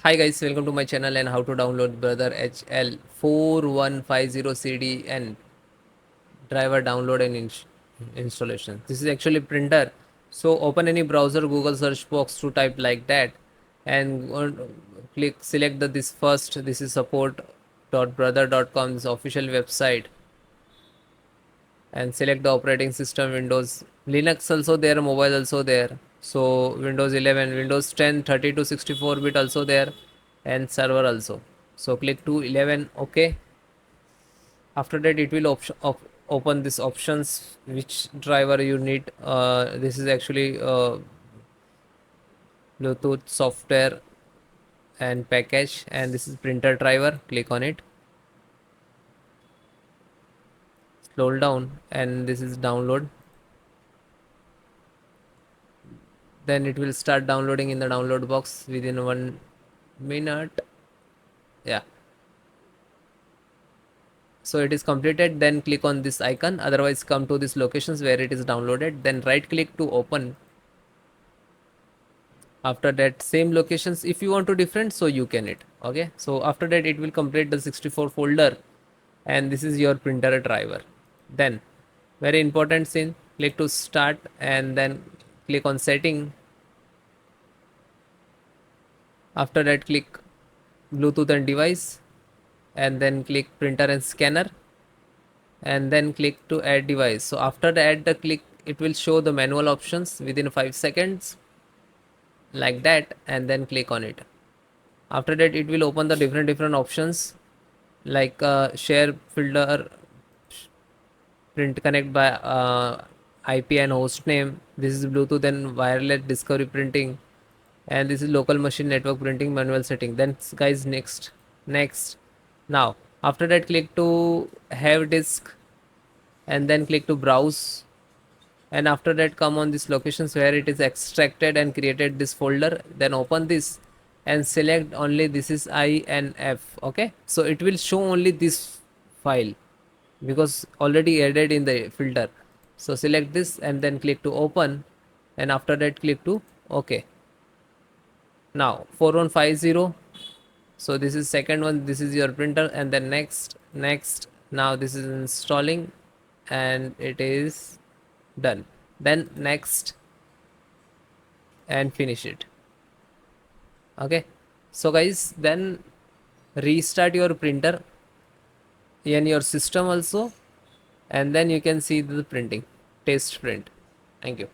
Hi guys, welcome to my channel and how to download brother HL-4150CDN driver download and installation. This is actually printer. So open any browser, Google search box to type like that and click select this first. This is support.brother.com, this official website, and select the operating system Windows. Linux also there, mobile also there. So Windows 11, Windows 10, 30 to 64 bit also there, and server also. So click to 11, OK. After that it will open this options which driver you need. This is actually Bluetooth software and package, and this is printer driver. Click on it, scroll down, and this is download. Then it will start downloading in the download box within 1 minute. Yeah, so it is completed. Then click on this icon, otherwise come to this locations where it is downloaded, then right click to open. After that, same locations, if you want to different, so you can it. Okay, so after that it will complete the 64 folder, and this is your printer driver. Then very important thing, click to start and then click on setting. After that, click Bluetooth and device, and then click printer and scanner, and then click to add device. So after the add the click, it will show the manual options within 5 seconds like that, and then click on it. After that it will open the different options like share filter, print connect by IP and host name. This is Bluetooth and wireless discovery printing, and this is local machine network printing manual setting. Then guys, next. Now after that, click to have disk, and then click to browse, and after that come on this locations where it is extracted and created this folder. Then open this and select only this is INF. Okay, so it will show only this file because already added in the filter. So select this and then click to open, and after that click to OK. Now 4150, so this is second one, this is your printer, and then next. Now this is installing and it is done. Then next and finish it. Okay, so guys, then restart your printer in your system also, and then you can see the printing test print. Thank you.